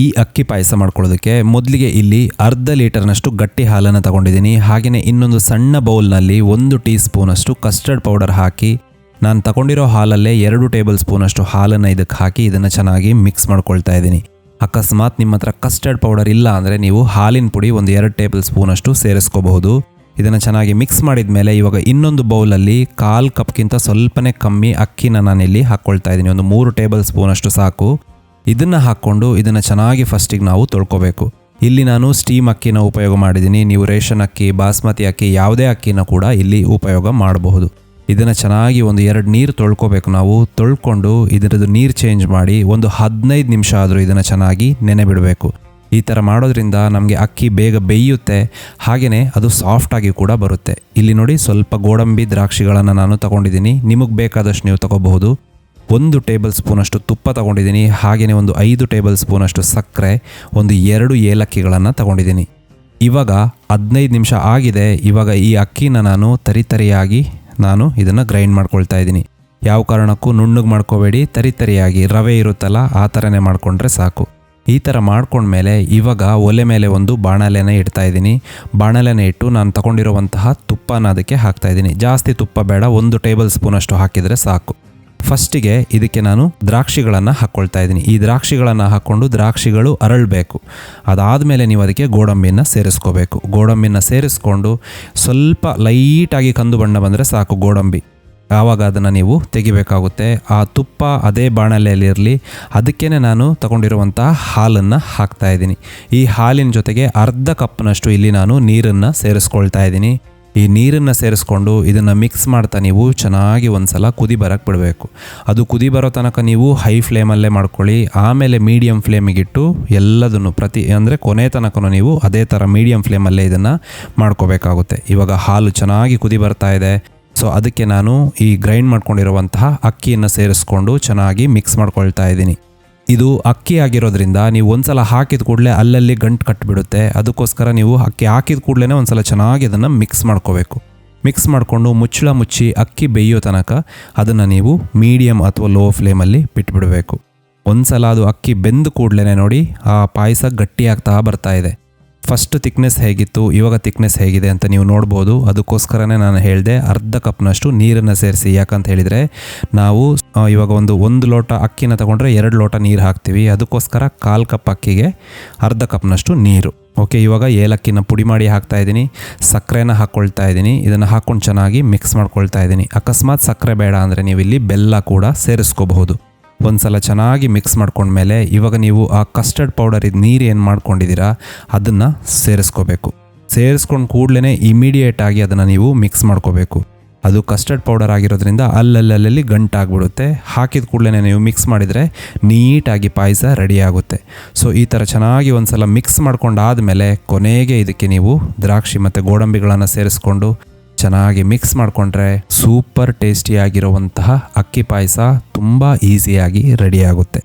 ಈ ಅಕ್ಕಿ ಪಾಯಸ ಮಾಡ್ಕೊಳ್ಳೋದಕ್ಕೆ ಮೊದಲಿಗೆ ಇಲ್ಲಿ ಅರ್ಧ ಲೀಟರ್ನಷ್ಟು ಗಟ್ಟಿ ಹಾಲನ್ನು ತಗೊಂಡಿದ್ದೀನಿ. ಹಾಗೆಯೇ ಇನ್ನೊಂದು ಸಣ್ಣ ಬೌಲ್ನಲ್ಲಿ 1 ಟೀ ಸ್ಪೂನಷ್ಟು ಕಸ್ಟರ್ಡ್ ಪೌಡರ್ ಹಾಕಿ, ನಾನು ತಗೊಂಡಿರೋ ಹಾಲಲ್ಲೇ 2 ಟೇಬಲ್ ಸ್ಪೂನಷ್ಟು ಹಾಲನ್ನು ಇದಕ್ಕೆ ಹಾಕಿ ಇದನ್ನು ಚೆನ್ನಾಗಿ ಮಿಕ್ಸ್ ಮಾಡ್ಕೊಳ್ತಾ ಇದ್ದೀನಿ. ಅಕಸ್ಮಾತ್ ನಿಮ್ಮ ಹತ್ರ ಕಸ್ಟರ್ಡ್ ಪೌಡರ್ ಇಲ್ಲ ಅಂದರೆ ನೀವು ಹಾಲಿನ ಪುಡಿ 2 ಟೇಬಲ್ ಸ್ಪೂನಷ್ಟು ಸೇರಿಸ್ಕೋಬಹುದು. ಇದನ್ನು ಚೆನ್ನಾಗಿ ಮಿಕ್ಸ್ ಮಾಡಿದ ಮೇಲೆ ಇವಾಗ ಇನ್ನೊಂದು ಬೌಲಲ್ಲಿ 1/4 ಕಪ್ಗಿಂತ ಸ್ವಲ್ಪನೇ ಕಮ್ಮಿ ಅಕ್ಕಿನ ನಾನಿಲ್ಲಿ ಹಾಕ್ಕೊಳ್ತಾ ಇದ್ದೀನಿ. 3 ಟೇಬಲ್ ಸ್ಪೂನಷ್ಟು ಸಾಕು. ಇದನ್ನು ಹಾಕ್ಕೊಂಡು ಇದನ್ನು ಚೆನ್ನಾಗಿ ಫಸ್ಟಿಗೆ ನಾವು ತೊಳ್ಕೊಬೇಕು. ಇಲ್ಲಿ ನಾನು ಸ್ಟೀಮ್ ಅಕ್ಕಿನ ಉಪಯೋಗ ಮಾಡಿದ್ದೀನಿ. ನೀವು ರೇಷನ್ ಅಕ್ಕಿ, ಬಾಸ್ಮತಿ ಅಕ್ಕಿ ಯಾವುದೇ ಅಕ್ಕಿನ ಕೂಡ ಇಲ್ಲಿ ಉಪಯೋಗ ಮಾಡಬಹುದು. ಇದನ್ನು ಚೆನ್ನಾಗಿ 2 ನೀರು ತೊಳ್ಕೊಬೇಕು. ನಾವು ತೊಳ್ಕೊಂಡು ಇದರದ್ದು ನೀರು ಚೇಂಜ್ ಮಾಡಿ 15 ನಿಮಿಷ ಆದರೂ ಇದನ್ನು ಚೆನ್ನಾಗಿ ನೆನೆ ಬಿಡಬೇಕು. ಈ ಥರ ಮಾಡೋದ್ರಿಂದ ನಮಗೆ ಅಕ್ಕಿ ಬೇಗ ಬೇಯುತ್ತೆ, ಹಾಗೆಯೇ ಅದು ಸಾಫ್ಟಾಗಿ ಕೂಡ ಬರುತ್ತೆ. ಇಲ್ಲಿ ನೋಡಿ, ಸ್ವಲ್ಪ ಗೋಡಂಬಿ ದ್ರಾಕ್ಷಿಗಳನ್ನು ನಾನು ತಗೊಂಡಿದ್ದೀನಿ. ನಿಮಗೆ ಬೇಕಾದಷ್ಟು ನೀವು ತಗೋಬಹುದು. 1 ಟೇಬಲ್ ಸ್ಪೂನಷ್ಟು ತುಪ್ಪ ತಗೊಂಡಿದ್ದೀನಿ. ಹಾಗೆಯೇ 5 ಟೇಬಲ್ ಸ್ಪೂನಷ್ಟು ಸಕ್ಕರೆ, 2 ಏಲಕ್ಕಿಗಳನ್ನು ತಗೊಂಡಿದ್ದೀನಿ. ಇವಾಗ 15 ನಿಮಿಷ ಆಗಿದೆ. ಇವಾಗ ಈ ಅಕ್ಕಿನ ನಾನು ತರಿಯಾಗಿ ನಾನು ಇದನ್ನು ಗ್ರೈಂಡ್ ಮಾಡ್ಕೊಳ್ತಾ ಇದ್ದೀನಿ. ಯಾವ ಕಾರಣಕ್ಕೂ ನುಣ್ಣಗೆ ಮಾಡ್ಕೋಬೇಡಿ, ತರಿಯಾಗಿ ರವೆ ಇರುತ್ತಲ್ಲ ಆ ಥರನೇ ಮಾಡಿಕೊಂಡ್ರೆ ಸಾಕು. ಈ ಥರ ಮಾಡ್ಕೊಂಡ್ಮೇಲೆ ಇವಾಗ ಒಲೆ ಮೇಲೆ ಒಂದು ಬಾಣಲೆನ ಇಡ್ತಾ ಇದ್ದೀನಿ. ಬಾಣಲೆನ ಇಟ್ಟು ನಾನು ತಗೊಂಡಿರುವಂತಹ ತುಪ್ಪನ ಅದಕ್ಕೆ ಹಾಕ್ತಾ ಇದ್ದೀನಿ. ಜಾಸ್ತಿ ತುಪ್ಪ ಬೇಡ, 1 ಟೇಬಲ್ ಸ್ಪೂನಷ್ಟು ಹಾಕಿದರೆ ಸಾಕು. ಫಸ್ಟಿಗೆ ಇದಕ್ಕೆ ನಾನು ದ್ರಾಕ್ಷಿಗಳನ್ನು ಹಾಕ್ಕೊಳ್ತಾ ಇದ್ದೀನಿ. ಈ ದ್ರಾಕ್ಷಿಗಳನ್ನು ಹಾಕ್ಕೊಂಡು ದ್ರಾಕ್ಷಿಗಳು ಅರಳಬೇಕು. ಅದಾದಮೇಲೆ ನೀವು ಅದಕ್ಕೆ ಗೋಡಂಬಿನ ಸೇರಿಸ್ಕೋಬೇಕು. ಗೋಡಂಬಿನ ಸೇರಿಸ್ಕೊಂಡು ಸ್ವಲ್ಪ ಲೈಟಾಗಿ ಕಂದು ಬಣ್ಣ ಬಂದರೆ ಸಾಕು ಗೋಡಂಬಿ. ಆವಾಗ ಅದನ್ನು ನೀವು ತೆಗಿಬೇಕಾಗುತ್ತೆ. ಆ ತುಪ್ಪ ಅದೇ ಬಾಣಲೆಯಲ್ಲಿರಲಿ. ಅದಕ್ಕೇ ನಾನು ತಗೊಂಡಿರುವಂತಹ ಹಾಲನ್ನು ಹಾಕ್ತಾ ಇದ್ದೀನಿ. ಈ ಹಾಲಿನ ಜೊತೆಗೆ ಅರ್ಧ ಕಪ್ನಷ್ಟು ಇಲ್ಲಿ ನಾನು ನೀರನ್ನು ಸೇರಿಸ್ಕೊಳ್ತಾ ಇದ್ದೀನಿ. ಈ ನೀರನ್ನು ಸೇರಿಸ್ಕೊಂಡು ಇದನ್ನು ಮಿಕ್ಸ್ ಮಾಡ್ತಾ ನೀವು ಚೆನ್ನಾಗಿ ಒಂದ್ಸಲ ಕುದಿ ಬರೋಕ್ಕೆ ಬಿಡಬೇಕು. ಅದು ಕುದಿ ಬರೋ ತನಕ ನೀವು ಹೈ ಫ್ಲೇಮಲ್ಲೇ ಮಾಡ್ಕೊಳ್ಳಿ. ಆಮೇಲೆ ಮೀಡಿಯಮ್ ಫ್ಲೇಮಿಗಿಟ್ಟು ಎಲ್ಲದನ್ನು ಕೊನೆ ತನಕ ನೀವು ಅದೇ ಥರ ಮೀಡಿಯಮ್ ಫ್ಲೇಮಲ್ಲೇ ಇದನ್ನು ಮಾಡ್ಕೋಬೇಕಾಗುತ್ತೆ. ಇವಾಗ ಹಾಲು ಚೆನ್ನಾಗಿ ಕುದಿ ಬರ್ತಾ ಇದೆ. ಸೊ ಅದಕ್ಕೆ ನಾನು ಈ ಗ್ರೈಂಡ್ ಮಾಡ್ಕೊಂಡಿರುವಂತಹ ಅಕ್ಕಿಯನ್ನು ಸೇರಿಸ್ಕೊಂಡು ಚೆನ್ನಾಗಿ ಮಿಕ್ಸ್ ಮಾಡ್ಕೊಳ್ತಾ ಇದ್ದೀನಿ. ಇದು ಅಕ್ಕಿ ಆಗಿರೋದ್ರಿಂದ ನೀವು ಒಂದ್ಸಲ ಹಾಕಿದ ಕೂಡಲೇ ಅಲ್ಲಲ್ಲಿ ಗಂಟು ಕಟ್ಟಿಬಿಡುತ್ತೆ. ಅದಕ್ಕೋಸ್ಕರ ನೀವು ಅಕ್ಕಿ ಹಾಕಿದ ಕೂಡಲೇ ಒಂದ್ಸಲ ಚೆನ್ನಾಗಿ ಅದನ್ನು ಮಿಕ್ಸ್ ಮಾಡ್ಕೋಬೇಕು. ಮಿಕ್ಸ್ ಮಾಡಿಕೊಂಡು ಮುಚ್ಚಳ ಮುಚ್ಚಿ ಅಕ್ಕಿ ಬೇಯೋ ತನಕ ಅದನ್ನು ನೀವು ಮೀಡಿಯಮ್ ಅಥವಾ ಲೋ ಫ್ಲೇಮಲ್ಲಿ ಬಿಟ್ಬಿಡಬೇಕು. ಒಂದ್ಸಲ ಅದು ಅಕ್ಕಿ ಬೆಂದ ಕೂಡಲೇ ನೋಡಿ ಆ ಪಾಯಸ ಗಟ್ಟಿಯಾಗ್ತಾ ಬರ್ತಾ ಇದೆ. ಫಸ್ಟ್ ತಿಕ್ನೆಸ್ ಹೇಗಿತ್ತು, ಇವಾಗ ತಿಕ್ನೆಸ್ ಹೇಗಿದೆ ಅಂತ ನೀವು ನೋಡ್ಬೋದು. ಅದಕ್ಕೋಸ್ಕರನೇ ನಾನು ಹೇಳಿದೆ ಅರ್ಧ ಕಪ್ನಷ್ಟು ನೀರನ್ನು ಸೇರಿಸಿ. ಯಾಕಂತ ಹೇಳಿದರೆ ನಾವು ಇವಾಗ ಒಂದು ಲೋಟ ಅಕ್ಕಿನ ತಗೊಂಡ್ರೆ 2 ಲೋಟ ನೀರು ಹಾಕ್ತೀವಿ. ಅದಕ್ಕೋಸ್ಕರ 1/4 ಕಪ್ ಅಕ್ಕಿಗೆ ಅರ್ಧ ಕಪ್ನಷ್ಟು ನೀರು. ಓಕೆ, ಇವಾಗ ಏಲಕ್ಕಿನ ಪುಡಿ ಮಾಡಿ ಹಾಕ್ತಾ ಇದ್ದೀನಿ. ಸಕ್ಕರೆನ ಹಾಕ್ಕೊಳ್ತಾ ಇದ್ದೀನಿ. ಇದನ್ನು ಹಾಕ್ಕೊಂಡು ಚೆನ್ನಾಗಿ ಮಿಕ್ಸ್ ಮಾಡ್ಕೊಳ್ತಾ ಇದ್ದೀನಿ. ಅಕಸ್ಮಾತ್ ಸಕ್ಕರೆ ಬೇಡ ಅಂದರೆ ನೀವು ಇಲ್ಲಿ ಬೆಲ್ಲ ಕೂಡ ಸೇರಿಸ್ಕೋಬಹುದು. ಒಂದ್ಸಲ ಚೆನ್ನಾಗಿ ಮಿಕ್ಸ್ ಮಾಡ್ಕೊಂಡ್ಮೇಲೆ ಇವಾಗ ನೀವು ಆ ಕಸ್ಟರ್ಡ್ ಪೌಡರ್ ನೀರು ಏನು ಮಾಡ್ಕೊಂಡಿದ್ದೀರಾ ಅದನ್ನು ಸೇರಿಸ್ಕೋಬೇಕು. ಸೇರಿಸ್ಕೊಂಡು ಕೂಡಲೇ ಇಮಿಡಿಯೇಟಾಗಿ ಅದನ್ನು ನೀವು ಮಿಕ್ಸ್ ಮಾಡ್ಕೋಬೇಕು. ಅದು ಕಸ್ಟರ್ಡ್ ಪೌಡರ್ ಆಗಿರೋದ್ರಿಂದ ಅಲ್ಲಲ್ಲಿ ಗಂಟಾಗ್ಬಿಡುತ್ತೆ. ಹಾಕಿದ ಕೂಡಲೇ ನೀವು ಮಿಕ್ಸ್ ಮಾಡಿದರೆ ನೀಟಾಗಿ ಪಾಯಸ ರೆಡಿ ಆಗುತ್ತೆ. ಸೊ ಈ ಥರ ಚೆನ್ನಾಗಿ ಒಂದ್ಸಲ ಮಿಕ್ಸ್ ಮಾಡ್ಕೊಂಡಾದಮೇಲೆ ಕೊನೆಗೆ ಇದಕ್ಕೆ ನೀವು ದ್ರಾಕ್ಷಿ ಮತ್ತು ಗೋಡಂಬಿಗಳನ್ನು ಸೇರಿಸ್ಕೊಂಡು ಚೆನ್ನಾಗಿ ಮಿಕ್ಸ್ ಮಾಡಿಕೊಂಡ್ರೆ ಸೂಪರ್ ಟೇಸ್ಟಿಯಾಗಿರುವಂತಹ ಅಕ್ಕಿ ಪಾಯಸ ತುಂಬ ಈಸಿಯಾಗಿ ರೆಡಿಯಾಗುತ್ತೆ.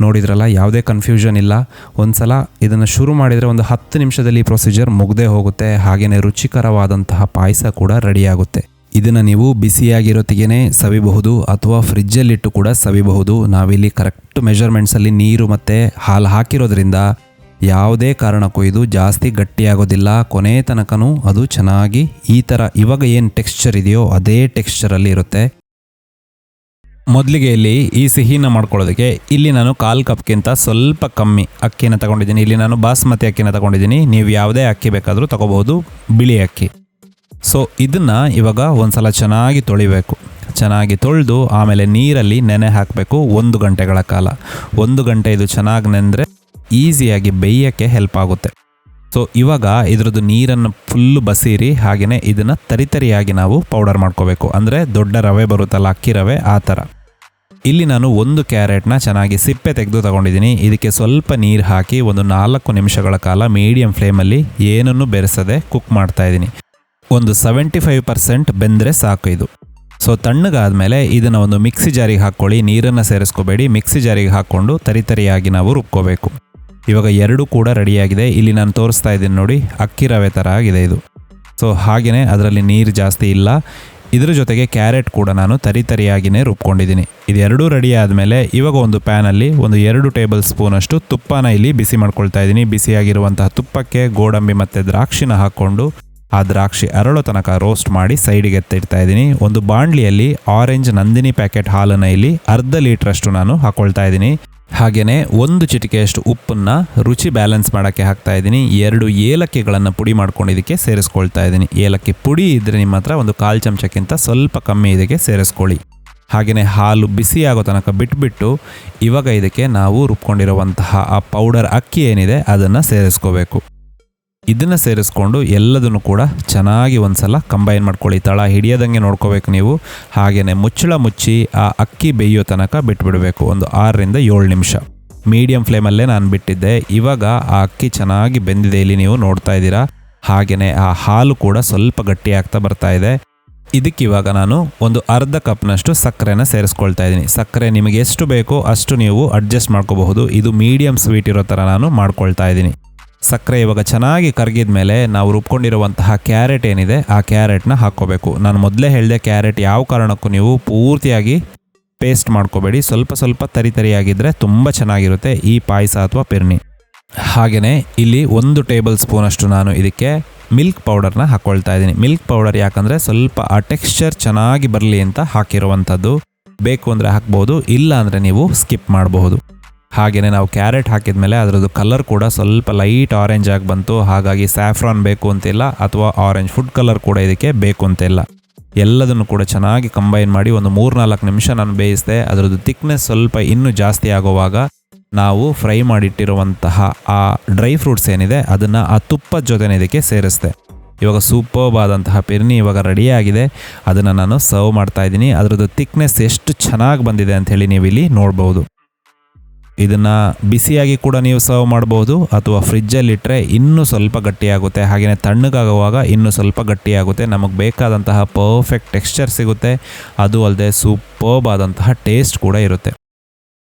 ನೋಡಿದ್ರಲ್ಲ, ಯಾವುದೇ ಕನ್ಫ್ಯೂಷನ್ ಇಲ್ಲ. ಒಂದ್ಸಲ ಇದನ್ನು ಶುರು ಮಾಡಿದರೆ 10 ನಿಮಿಷದಲ್ಲಿ ಪ್ರೊಸೀಜರ್ ಮುಗ್ದೇ ಹೋಗುತ್ತೆ. ಹಾಗೆಯೇ ರುಚಿಕರವಾದಂತಹ ಪಾಯಸ ಕೂಡ ರೆಡಿಯಾಗುತ್ತೆ. ಇದನ್ನು ನೀವು ಬಿಸಿಯಾಗಿರೋತ್ತಿಗೆ ಸವಿಬಹುದು ಅಥವಾ ಫ್ರಿಜ್ಜಲ್ಲಿಟ್ಟು ಕೂಡ ಸವಿಬಹುದು. ನಾವಿಲ್ಲಿ ಕರೆಕ್ಟ್ ಮೆಜರ್ಮೆಂಟ್ಸಲ್ಲಿ ನೀರು ಮತ್ತು ಹಾಲು ಹಾಕಿರೋದ್ರಿಂದ ಯಾವುದೇ ಕಾರಣಕ್ಕೂ ಇದು ಜಾಸ್ತಿ ಗಟ್ಟಿಯಾಗೋದಿಲ್ಲ. ಕೊನೆ ತನಕನೂ ಅದು ಚೆನ್ನಾಗಿ ಈ ಥರ ಇವಾಗ ಏನು ಟೆಕ್ಸ್ಚರ್ ಇದೆಯೋ ಅದೇ ಟೆಕ್ಸ್ಚರಲ್ಲಿ ಇರುತ್ತೆ. ಮೊದಲಿಗೆ ಇಲ್ಲಿ ಈ ಸಿಹಿನ ಮಾಡ್ಕೊಳ್ಳೋದಕ್ಕೆ ಇಲ್ಲಿ ನಾನು 1/4 ಕಪ್ಗಿಂತ ಸ್ವಲ್ಪ ಕಮ್ಮಿ ಅಕ್ಕಿನ ತಗೊಂಡಿದ್ದೀನಿ. ಇಲ್ಲಿ ನಾನು ಬಾಸ್ಮತಿ ಅಕ್ಕಿನ ತಗೊಂಡಿದ್ದೀನಿ. ನೀವು ಯಾವುದೇ ಅಕ್ಕಿ ಬೇಕಾದರೂ ತಗೋಬಹುದು, ಬಿಳಿ ಅಕ್ಕಿ. ಸೊ ಇದನ್ನು ಇವಾಗ ಒಂದ್ಸಲ ಚೆನ್ನಾಗಿ ತೊಳಿಬೇಕು. ಚೆನ್ನಾಗಿ ತೊಳೆದು ಆಮೇಲೆ ನೀರಲ್ಲಿ ನೆನೆ ಹಾಕಬೇಕು 1 ಗಂಟೆಗಳ ಕಾಲ. 1 ಗಂಟೆ ಇದು ಚೆನ್ನಾಗಿ ನೆಂದರೆ ಈಸಿಯಾಗಿ ಬೇಯೋಕ್ಕೆ ಹೆಲ್ಪ್ ಆಗುತ್ತೆ. ಸೊ ಇವಾಗ ಇದ್ರದ್ದು ನೀರನ್ನು ಫುಲ್ಲು ಬಸೀರಿ ಹಾಗೆಯೇ ಇದನ್ನು ತರಿಯಾಗಿ ನಾವು ಪೌಡರ್ ಮಾಡ್ಕೋಬೇಕು. ಅಂದರೆ ದೊಡ್ಡ ರವೆ ಬರುತ್ತಲ್ಲ, ಅಕ್ಕಿ ರವೆ, ಆ ಥರ. ಇಲ್ಲಿ ನಾನು 1 ಕ್ಯಾರೆಟ್ನ ಚೆನ್ನಾಗಿ ಸಿಪ್ಪೆ ತೆಗೆದು ತಗೊಂಡಿದ್ದೀನಿ. ಇದಕ್ಕೆ ಸ್ವಲ್ಪ ನೀರು ಹಾಕಿ 4 ನಿಮಿಷಗಳ ಕಾಲ ಮೀಡಿಯಮ್ ಫ್ಲೇಮಲ್ಲಿ ಏನನ್ನು ಬೆರೆಸದೆ ಕುಕ್ ಮಾಡ್ತಾ ಇದ್ದೀನಿ. 75% ಬೆಂದರೆ ಸಾಕು ಇದು. ಸೊ ತಣ್ಣಗಾದಮೇಲೆ ಇದನ್ನು ಮಿಕ್ಸಿ ಜಾರಿಗೆ ಹಾಕ್ಕೊಳ್ಳಿ. ನೀರನ್ನು ಸೇರಿಸ್ಕೋಬೇಡಿ, ಮಿಕ್ಸಿ ಜಾರಿಗೆ ಹಾಕ್ಕೊಂಡು ತರಿಯಾಗಿ ನಾವು ರುಬ್ಕೋಬೇಕು. ಇವಾಗ 2 ಕೂಡ ರೆಡಿಯಾಗಿದೆ. ಇಲ್ಲಿ ನಾನು ತೋರಿಸ್ತಾ ಇದ್ದೀನಿ ನೋಡಿ, ಅಕ್ಕಿ ರವೆ ಥರ ಆಗಿದೆ ಇದು. ಸೊ ಹಾಗೆಯೇ ಅದರಲ್ಲಿ ನೀರು ಜಾಸ್ತಿ ಇಲ್ಲ. ಇದರ ಜೊತೆಗೆ ಕ್ಯಾರೆಟ್ ಕೂಡ ನಾನು ತರಿಯಾಗಿಯೇ ರುಬ್ಕೊಂಡಿದ್ದೀನಿ. ಇದೆರಡೂ ರೆಡಿ ಆದಮೇಲೆ ಇವಾಗ ಒಂದು ಪ್ಯಾನಲ್ಲಿ ಒಂದು 2 ಟೇಬಲ್ ಸ್ಪೂನಷ್ಟು ತುಪ್ಪನ ಇಲ್ಲಿ ಬಿಸಿ ಮಾಡ್ಕೊಳ್ತಾ ಇದ್ದೀನಿ. ಬಿಸಿಯಾಗಿರುವಂತಹ ತುಪ್ಪಕ್ಕೆ ಗೋಡಂಬಿ ಮತ್ತು ದ್ರಾಕ್ಷಿನ ಹಾಕ್ಕೊಂಡು ಆ ದ್ರಾಕ್ಷಿ ಅರಳೋ ತನಕ ರೋಸ್ಟ್ ಮಾಡಿ ಸೈಡಿಗೆ ಎತ್ತಿಡ್ತಾ ಇದ್ದೀನಿ. ಒಂದು ಬಾಣಲಿಯಲ್ಲಿ ಆರೆಂಜ್ ನಂದಿನಿ ಪ್ಯಾಕೆಟ್ ಹಾಲನ್ನು ಇಲ್ಲಿ ಅರ್ಧ ಲೀಟ್ರಷ್ಟು ನಾನು ಹಾಕ್ಕೊಳ್ತಾ ಇದ್ದೀನಿ. ಹಾಗೆಯೇ 1 ಚಿಟಿಕೆಯಷ್ಟು ಉಪ್ಪನ್ನು ರುಚಿ ಬ್ಯಾಲೆನ್ಸ್ ಮಾಡೋಕ್ಕೆ ಹಾಕ್ತಾ ಇದ್ದೀನಿ. 2 ಏಲಕ್ಕಿಗಳನ್ನು ಪುಡಿ ಮಾಡ್ಕೊಂಡು ಇದಕ್ಕೆ ಸೇರಿಸ್ಕೊಳ್ತಾ ಇದ್ದೀನಿ. ಏಲಕ್ಕಿ ಪುಡಿ ಇದ್ದರೆ ನಿಮ್ಮ ಹತ್ರ ಒಂದು 1/4 ಚಮಚಕ್ಕಿಂತ ಸ್ವಲ್ಪ ಕಮ್ಮಿ ಇದಕ್ಕೆ ಸೇರಿಸ್ಕೊಳ್ಳಿ. ಹಾಗೆಯೇ ಹಾಲು ಬಿಸಿ ಆಗೋ ತನಕ ಬಿಟ್ಬಿಟ್ಟು ಇವಾಗ ಇದಕ್ಕೆ ನಾವು ರುಬ್ಕೊಂಡಿರುವಂತಹ ಆ ಪೌಡರ್ ಅಕ್ಕಿ ಏನಿದೆ ಅದನ್ನು ಸೇರಿಸ್ಕೋಬೇಕು. ಇದನ್ನು ಸೇರಿಸ್ಕೊಂಡು ಎಲ್ಲದನ್ನು ಕೂಡ ಚೆನ್ನಾಗಿ ಒಂದ್ಸಲ ಕಂಬೈನ್ ಮಾಡ್ಕೊಳ್ಳಿ. ತಳ ಹಿಡಿಯೋದಂಗೆ ನೋಡ್ಕೋಬೇಕು ನೀವು. ಹಾಗೆಯೇ ಮುಚ್ಚಳ ಮುಚ್ಚಿ ಆ ಅಕ್ಕಿ ಬೇಯೋ ತನಕ ಬಿಟ್ಬಿಡಬೇಕು. ಒಂದು 6ರಿಂದ 7 ನಿಮಿಷ ಮೀಡಿಯಂ ಫ್ಲೇಮಲ್ಲೇ ನಾನು ಬಿಟ್ಟಿದ್ದೆ. ಇವಾಗ ಆ ಅಕ್ಕಿ ಚೆನ್ನಾಗಿ ಬೆಂದಿದೆ, ಇಲ್ಲಿ ನೀವು ನೋಡ್ತಾ ಇದ್ದೀರಾ. ಹಾಗೆಯೇ ಆ ಹಾಲು ಕೂಡ ಸ್ವಲ್ಪ ಗಟ್ಟಿ ಆಗ್ತಾ ಬರ್ತಾ ಇದೆ. ಇದಕ್ಕಿವಾಗ ನಾನು ಒಂದು ಅರ್ಧ ಕಪ್ನಷ್ಟು ಸಕ್ಕರೆನ ಸೇರಿಸ್ಕೊಳ್ತಾ ಇದ್ದೀನಿ. ಸಕ್ಕರೆ ನಿಮಗೆ ಎಷ್ಟು ಬೇಕೋ ಅಷ್ಟು ನೀವು ಅಡ್ಜಸ್ಟ್ ಮಾಡ್ಕೋಬಹುದು. ಇದು ಮೀಡಿಯಂ ಸ್ವೀಟ್ ಇರೋ ಥರ ನಾನು ಮಾಡ್ಕೊಳ್ತಾ ಇದ್ದೀನಿ. ಸಕ್ಕರೆ ಇವಾಗ ಚೆನ್ನಾಗಿ ಕರಗಿದ ಮೇಲೆ ನಾವು ರುಬ್ಕೊಂಡಿರುವಂತಹ ಕ್ಯಾರೆಟ್ ಏನಿದೆ ಆ ಕ್ಯಾರೆಟ್ನ ಹಾಕ್ಕೋಬೇಕು. ನಾನು ಮೊದಲೇ ಹೇಳಿದೆ, ಕ್ಯಾರೆಟ್ ಯಾವ ಕಾರಣಕ್ಕೂ ನೀವು ಪೂರ್ತಿಯಾಗಿ ಪೇಸ್ಟ್ ಮಾಡ್ಕೋಬೇಡಿ. ಸ್ವಲ್ಪ ಸ್ವಲ್ಪ ತರಿಯಾಗಿದ್ದರೆ ತುಂಬ ಚೆನ್ನಾಗಿರುತ್ತೆ ಈ ಪಾಯಸ ಅಥವಾ ಪಿರ್ನಿ. ಹಾಗೆಯೇ ಇಲ್ಲಿ 1 ಟೇಬಲ್ ಸ್ಪೂನಷ್ಟು ನಾನು ಇದಕ್ಕೆ ಮಿಲ್ಕ್ ಪೌಡರ್ನ ಹಾಕ್ಕೊಳ್ತಾ ಇದ್ದೀನಿ. ಮಿಲ್ಕ್ ಪೌಡರ್ ಯಾಕಂದರೆ ಸ್ವಲ್ಪ ಆ ಟೆಕ್ಸ್ಚರ್ ಚೆನ್ನಾಗಿ ಬರಲಿ ಅಂತ ಹಾಕಿರುವಂಥದ್ದು. ಬೇಕು ಅಂದರೆ ಹಾಕ್ಬೋದು, ಇಲ್ಲ ಅಂದರೆ ನೀವು ಸ್ಕಿಪ್ ಮಾಡಬಹುದು. ಹಾಗೆಯೇ ನಾವು ಕ್ಯಾರೆಟ್ ಹಾಕಿದ ಮೇಲೆ ಅದರದ್ದು ಕಲರ್ ಕೂಡ ಸ್ವಲ್ಪ ಲೈಟ್ ಆರೆಂಜ್ ಆಗಿ ಬಂತು. ಹಾಗಾಗಿ ಸ್ಯಾಫ್ರಾನ್ ಬೇಕು ಅಂತಿಲ್ಲ ಅಥವಾ ಆರೆಂಜ್ ಫುಡ್ ಕಲರ್ ಕೂಡ ಇದಕ್ಕೆ ಬೇಕು ಅಂತಿಲ್ಲ. ಎಲ್ಲದನ್ನು ಕೂಡ ಚೆನ್ನಾಗಿ ಕಂಬೈನ್ ಮಾಡಿ ಒಂದು 3-4 ನಿಮಿಷ ನಾನು ಬೇಯಿಸಿದೆ. ಅದರದ್ದು ಥಿಕ್ನೆಸ್ ಸ್ವಲ್ಪ ಇನ್ನೂ ಜಾಸ್ತಿ ಆಗುವಾಗ ನಾವು ಫ್ರೈ ಮಾಡಿಟ್ಟಿರುವಂತಹ ಆ ಡ್ರೈ ಫ್ರೂಟ್ಸ್ ಏನಿದೆ ಅದನ್ನು ಆ ತುಪ್ಪದ ಜೊತೆ ಇದಕ್ಕೆ ಸೇರಿಸಿದೆ. ಇವಾಗ ಸೂಪರ್ಬ್ ಆದಂತಹ ಪಿರ್ನಿ ಇವಾಗ ರೆಡಿಯಾಗಿದೆ. ಅದನ್ನು ನಾನು ಸರ್ವ್ ಮಾಡ್ತಾ ಇದ್ದೀನಿ. ಅದರದ್ದು ಥಿಕ್ನೆಸ್ ಎಷ್ಟು ಚೆನ್ನಾಗಿ ಬಂದಿದೆ ಅಂಥೇಳಿ ನೀವು ಇಲ್ಲಿ ನೋಡ್ಬೋದು. ಇದನ್ನು ಬಿಸಿಯಾಗಿ ಕೂಡ ನೀವು ಸರ್ವ್ ಮಾಡ್ಬೋದು ಅಥವಾ ಫ್ರಿಜ್ಜಲ್ಲಿಟ್ಟರೆ ಇನ್ನೂ ಸ್ವಲ್ಪ ಗಟ್ಟಿಯಾಗುತ್ತೆ. ಹಾಗೆಯೇ ತಣ್ಣಗಾಗುವಾಗ ಇನ್ನೂ ಸ್ವಲ್ಪ ಗಟ್ಟಿಯಾಗುತ್ತೆ. ನಮಗೆ ಬೇಕಾದಂತಹ ಪರ್ಫೆಕ್ಟ್ ಟೆಕ್ಸ್ಚರ್ ಸಿಗುತ್ತೆ. ಅದು ಅಲ್ಲದೆ ಸೂಪರ್ಬ್ ಆದಂತಹ ಟೇಸ್ಟ್ ಕೂಡ ಇರುತ್ತೆ.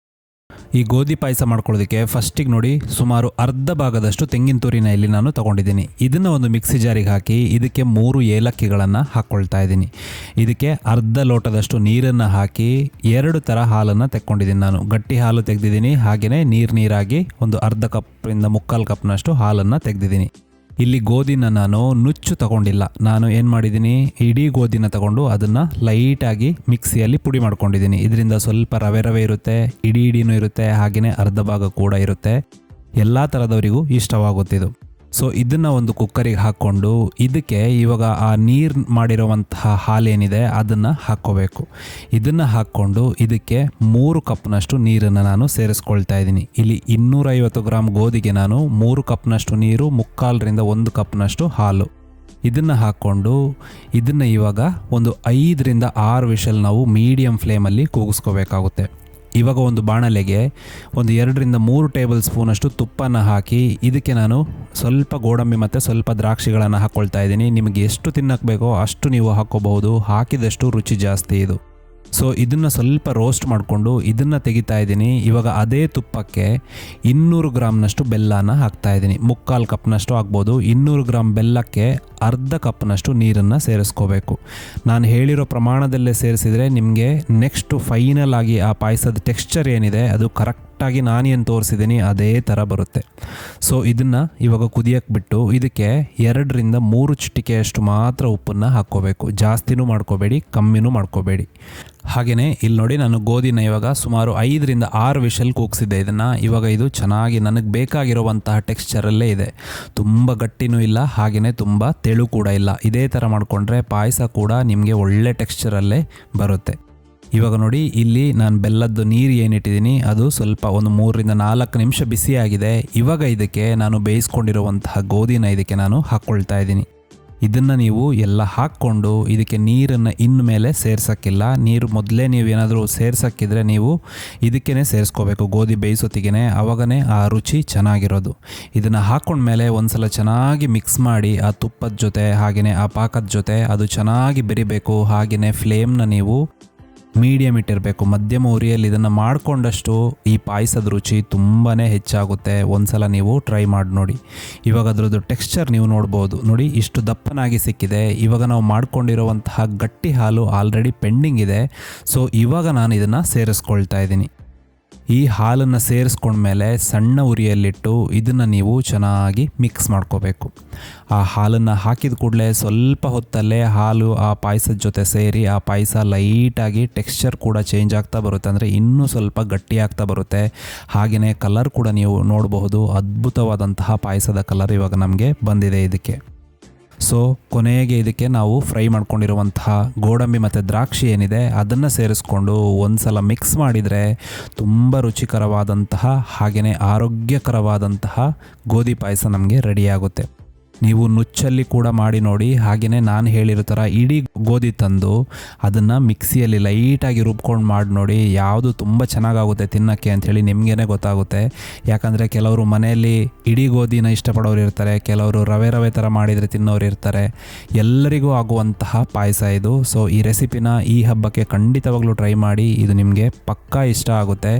ಈ ಗೋಧಿ ಪಾಯಸ ಮಾಡ್ಕೊಳ್ಳೋದಕ್ಕೆ ಫಸ್ಟಿಗೆ ನೋಡಿ ಸುಮಾರು ಅರ್ಧ ಭಾಗದಷ್ಟು ತೆಂಗಿನ ತುರಿನ ಇಲ್ಲಿ ನಾನು ತೊಗೊಂಡಿದ್ದೀನಿ. ಇದನ್ನು ಒಂದು ಮಿಕ್ಸಿ ಜಾರಿಗೆ ಹಾಕಿ ಇದಕ್ಕೆ 3 ಏಲಕ್ಕಿಗಳನ್ನು ಹಾಕ್ಕೊಳ್ತಾ ಇದ್ದೀನಿ. ಇದಕ್ಕೆ ಅರ್ಧ ಲೋಟದಷ್ಟು ನೀರನ್ನು ಹಾಕಿ 2 ಥರ ಹಾಲನ್ನು ತೆಕ್ಕೊಂಡಿದ್ದೀನಿ. ನಾನು ಗಟ್ಟಿ ಹಾಲು ತೆಗೆದಿದ್ದೀನಿ, ಹಾಗೆಯೇ ನೀರಾಗಿ ಒಂದು ಅರ್ಧ ಕಪ್ಪಿಂದ 3/4 ಕಪ್ನಷ್ಟು ಹಾಲನ್ನು ತೆಗೆದಿದ್ದೀನಿ. ಇಲ್ಲಿ ಗೋಧಿನ ನಾನು ನುಚ್ಚು ತಗೊಂಡಿಲ್ಲ. ನಾನು ಏನು ಮಾಡಿದ್ದೀನಿ, ಇಡೀ ಗೋಧಿನ ತಗೊಂಡು ಅದನ್ನು ಲೈಟಾಗಿ ಮಿಕ್ಸಿಯಲ್ಲಿ ಪುಡಿ ಮಾಡ್ಕೊಂಡಿದ್ದೀನಿ. ಇದರಿಂದ ಸ್ವಲ್ಪ ರವೆ ಇರುತ್ತೆ, ಇಡೀನೂ ಇರುತ್ತೆ, ಹಾಗೆಯೇ ಅರ್ಧ ಭಾಗ ಕೂಡ ಇರುತ್ತೆ. ಎಲ್ಲ ಥರದವರಿಗೂ ಇಷ್ಟವಾಗುತ್ತಿದ್ದು. ಸೊ ಇದನ್ನು ಒಂದು ಕುಕ್ಕರಿಗೆ ಹಾಕ್ಕೊಂಡು ಇದಕ್ಕೆ ಇವಾಗ ಆ ನೀರು ಮಾಡಿರುವಂತಹ ಹಾಲೇನಿದೆ ಅದನ್ನು ಹಾಕ್ಕೋಬೇಕು. ಇದನ್ನು ಹಾಕ್ಕೊಂಡು ಇದಕ್ಕೆ 3 ಕಪ್ನಷ್ಟು ನೀರನ್ನು ನಾನು ಸೇರಿಸ್ಕೊಳ್ತಾ ಇದ್ದೀನಿ. ಇಲ್ಲಿ 250 ಗ್ರಾಮ್ ಗೋಧಿಗೆ ನಾನು 3 ಕಪ್ನಷ್ಟು ನೀರು, 3/4ರಿಂದ 1 ಕಪ್ನಷ್ಟು ಹಾಲು ಇದನ್ನು ಹಾಕ್ಕೊಂಡು ಇದನ್ನು ಇವಾಗ ಒಂದು 5ರಿಂದ 6 ವಿಷಲ್ ನಾವು ಮೀಡಿಯಂ ಫ್ಲೇಮಲ್ಲಿ ಕೂಗಿಸ್ಕೋಬೇಕಾಗುತ್ತೆ. ಇವಾಗ ಒಂದು ಬಾಣಲೆಗೆ ಒಂದು 2ರಿಂದ 3 ಟೇಬಲ್ ಸ್ಪೂನಷ್ಟು ತುಪ್ಪನ ಹಾಕಿ ಇದಕ್ಕೆ ನಾನು ಸ್ವಲ್ಪ ಗೋಡಂಬಿ ಮತ್ತು ಸ್ವಲ್ಪ ದ್ರಾಕ್ಷಿಗಳನ್ನು ಹಾಕ್ಕೊಳ್ತಾ ಇದ್ದೀನಿ. ನಿಮಗೆ ಎಷ್ಟು ತಿನ್ನಕ್ಕೆ ಬೇಕೋ ಅಷ್ಟು ನೀವು ಹಾಕ್ಕೋಬಹುದು, ಹಾಕಿದಷ್ಟು ರುಚಿ ಜಾಸ್ತಿ ಇದು. ಸೊ ಇದನ್ನು ಸ್ವಲ್ಪ ರೋಸ್ಟ್ ಮಾಡಿಕೊಂಡು ಇದನ್ನು ತೆಗಿತಾ ಇದ್ದೀನಿ. ಇವಾಗ ಅದೇ ತುಪ್ಪಕ್ಕೆ 200 ಗ್ರಾಮ್ನಷ್ಟು ಬೆಲ್ಲನ ಹಾಕ್ತಾ ಇದ್ದೀನಿ. 3/4 ಕಪ್ನಷ್ಟು ಆಗ್ಬೋದು. 200 ಗ್ರಾಮ್ ಬೆಲ್ಲಕ್ಕೆ ಅರ್ಧ ಕಪ್ನಷ್ಟು ನೀರನ್ನು ಸೇರಿಸ್ಕೋಬೇಕು. ನಾನು ಹೇಳಿರೋ ಪ್ರಮಾಣದಲ್ಲೇ ಸೇರಿಸಿದರೆ ನಿಮಗೆ ನೆಕ್ಸ್ಟ್ ಫೈನಲ್ ಆಗಿ ಆ ಪಾಯಸದ ಟೆಕ್ಸ್ಚರ್ ಏನಿದೆ ಅದು ಕರೆಕ್ಟಾಗಿ ನಾನೇನು ತೋರಿಸಿದ್ದೀನಿ ಅದೇ ಥರ ಬರುತ್ತೆ. ಸೊ ಇದನ್ನು ಇವಾಗ ಕುದಿಯಕ್ಕೆ ಬಿಟ್ಟು ಇದಕ್ಕೆ 2ರಿಂದ 3 ಚಿಟಿಕೆಯಷ್ಟು ಮಾತ್ರ ಉಪ್ಪನ್ನು ಹಾಕ್ಕೋಬೇಕು. ಜಾಸ್ತಿನೂ ಮಾಡ್ಕೋಬೇಡಿ, ಕಮ್ಮಿನೂ ಮಾಡ್ಕೋಬೇಡಿ. ಹಾಗೆಯೇ ಇಲ್ಲಿ ನೋಡಿ ನಾನು ಗೋಧಿನ ಇವಾಗ ಸುಮಾರು 5ರಿಂದ 6 ವಿಷಲ್ ಕೂಗಿಸಿದ್ದೆ ಇದನ್ನು. ಇವಾಗ ಇದು ಚೆನ್ನಾಗಿ ನನಗೆ ಬೇಕಾಗಿರುವಂತಹ ಟೆಕ್ಸ್ಚರಲ್ಲೇ ಇದೆ. ತುಂಬ ಗಟ್ಟಿನೂ ಇಲ್ಲ, ಹಾಗೆಯೇ ತುಂಬ ತೆಳು ಕೂಡ ಇಲ್ಲ. ಇದೇ ಥರ ಮಾಡಿಕೊಂಡ್ರೆ ಪಾಯಸ ಕೂಡ ನಿಮಗೆ ಒಳ್ಳೆ ಟೆಕ್ಸ್ಚರಲ್ಲೇ ಬರುತ್ತೆ. ಇವಾಗ ನೋಡಿ ಇಲ್ಲಿ ನಾನು ಬೆಲ್ಲದ್ದು ನೀರು ಏನಿಟ್ಟಿದ್ದೀನಿ ಅದು ಸ್ವಲ್ಪ ಒಂದು 3ರಿಂದ 4 ನಿಮಿಷ ಬಿಸಿಯಾಗಿದೆ. ಇವಾಗ ಇದಕ್ಕೆ ನಾನು ಬೇಯಿಸ್ಕೊಂಡಿರುವಂತಹ ಗೋಧಿನ ಇದಕ್ಕೆ ನಾನು ಹಾಕ್ಕೊಳ್ತಾ ಇದ್ದೀನಿ. ಇದನ್ನು ನೀವು ಎಲ್ಲ ಹಾಕ್ಕೊಂಡು ಇದಕ್ಕೆ ನೀರನ್ನು ಇನ್ಮೇಲೆ ಸೇರ್ಸೋಕ್ಕಿಲ್ಲ. ನೀರು ಮೊದಲೇ ನೀವು ಏನಾದರೂ ಸೇರ್ಸೋಕ್ಕಿದ್ರೆ ನೀವು ಇದಕ್ಕೇ ಸೇರಿಸ್ಕೋಬೇಕು ಗೋಧಿ ಬೇಯಿಸೋತ್ತಿಗೆ, ಆವಾಗನೇ ಆ ರುಚಿ ಚೆನ್ನಾಗಿರೋದು. ಇದನ್ನು ಹಾಕ್ಕೊಂಡ್ಮೇಲೆ ಒಂದು ಸಲ ಚೆನ್ನಾಗಿ ಮಿಕ್ಸ್ ಮಾಡಿ ಆ ತುಪ್ಪದ ಜೊತೆ ಹಾಗೆಯೇ ಆ ಪಾಕದ ಜೊತೆ ಅದು ಚೆನ್ನಾಗಿ ಬೆರಿಬೇಕು. ಹಾಗೆಯೇ ಫ್ಲೇಮ್ನ ನೀವು ಮೀಡಿಯಮ್ ಇಟ್ಟಿರಬೇಕು. ಮಧ್ಯಮ ಉರಿಯಲ್ಲಿ ಇದನ್ನು ಮಾಡಿಕೊಂಡಷ್ಟು ಈ ಪಾಯಸದ ರುಚಿ ತುಂಬಾ ಹೆಚ್ಚಾಗುತ್ತೆ. ಒಂದ್ಸಲ ನೀವು ಟ್ರೈ ಮಾಡಿ ನೋಡಿ. ಇವಾಗ ಅದರದ್ದು ಟೆಕ್ಸ್ಚರ್ ನೀವು ನೋಡ್ಬೋದು. ನೋಡಿ, ಇಷ್ಟು ದಪ್ಪನಾಗಿ ಸಿಕ್ಕಿದೆ. ಇವಾಗ ನಾವು ಮಾಡ್ಕೊಂಡಿರುವಂತಹ ಗಟ್ಟಿ ಹಾಲು ಆಲ್ರೆಡಿ ಪೆಂಡಿಂಗ್ ಇದೆ. ಸೊ ಇವಾಗ ನಾನು ಇದನ್ನು ಸೇರಿಸ್ಕೊಳ್ತಾ ಇದ್ದೀನಿ. ಈ ಹಾಲನ್ನು ಸೇರಿಸ್ಕೊಂಡ್ಮೇಲೆ ಸಣ್ಣ ಉರಿಯಲ್ಲಿಟ್ಟು ಇದನ್ನು ನೀವು ಚೆನ್ನಾಗಿ ಮಿಕ್ಸ್ ಮಾಡ್ಕೋಬೇಕು. ಆ ಹಾಲನ್ನು ಹಾಕಿದ ಕೂಡಲೇ ಸ್ವಲ್ಪ ಹೊತ್ತಲ್ಲೇ ಹಾಲು ಆ ಪಾಯಸದ ಜೊತೆ ಸೇರಿ ಆ ಪಾಯಸ ಲೈಟಾಗಿ ಟೆಕ್ಸ್ಚರ್ ಕೂಡ ಚೇಂಜ್ ಆಗ್ತಾ ಬರುತ್ತೆ. ಅಂದರೆ ಇನ್ನೂ ಸ್ವಲ್ಪ ಗಟ್ಟಿಯಾಗ್ತಾ ಬರುತ್ತೆ. ಹಾಗೆಯೇ ಕಲರ್ ಕೂಡ ನೀವು ನೋಡಬಹುದು. ಅದ್ಭುತವಾದಂತಹ ಪಾಯಸದ ಕಲರ್ ಇವಾಗ ನಮಗೆ ಬಂದಿದೆ ಇದಕ್ಕೆ. ಸೊ ಕೊನೆಗೆ ಇದಕ್ಕೆ ನಾವು ಫ್ರೈ ಮಾಡ್ಕೊಂಡಿರುವಂತಹ ಗೋಡಂಬಿ ಮತ್ತು ದ್ರಾಕ್ಷಿ ಏನಿದೆ ಅದನ್ನು ಸೇರಿಸ್ಕೊಂಡು ಒಂದು ಸಲ ಮಿಕ್ಸ್ ಮಾಡಿದರೆ ತುಂಬ ರುಚಿಕರವಾದಂತಹ ಹಾಗೆಯೇ ಆರೋಗ್ಯಕರವಾದಂತಹ ಗೋಧಿ ಪಾಯಸ ನಮಗೆ ರೆಡಿಯಾಗುತ್ತೆ. ನೀವು ನುಚ್ಚಲ್ಲಿ ಕೂಡ ಮಾಡಿ ನೋಡಿ. ಹಾಗೆಯೇ ನಾನು ಹೇಳಿರೋ ಥರ ಇಡೀ ಗೋಧಿ ತಂದು ಅದನ್ನು ಮಿಕ್ಸಿಯಲ್ಲಿ ಲೈಟಾಗಿ ರುಬ್ಕೊಂಡು ಮಾಡಿ ನೋಡಿ. ಯಾವುದು ತುಂಬ ಚೆನ್ನಾಗಾಗುತ್ತೆ ತಿನ್ನೋಕ್ಕೆ ಅಂಥೇಳಿ ನಿಮಗೇ ಗೊತ್ತಾಗುತ್ತೆ. ಯಾಕಂದರೆ ಕೆಲವರು ಮನೆಯಲ್ಲಿ ಇಡೀ ಗೋಧಿನ ಇಷ್ಟಪಡೋರು ಇರ್ತಾರೆ, ಕೆಲವರು ರವೆ ಥರ ಮಾಡಿದರೆ ತಿನ್ನೋರು ಇರ್ತಾರೆ. ಎಲ್ಲರಿಗೂ ಆಗುವಂತಹ ಪಾಯಸ ಇದು. ಸೊ ಈ ರೆಸಿಪಿನ ಈ ಹಬ್ಬಕ್ಕೆ ಖಂಡಿತವಾಗ್ಲೂ ಟ್ರೈ ಮಾಡಿ. ಇದು ನಿಮಗೆ ಪಕ್ಕಾ ಇಷ್ಟ ಆಗುತ್ತೆ.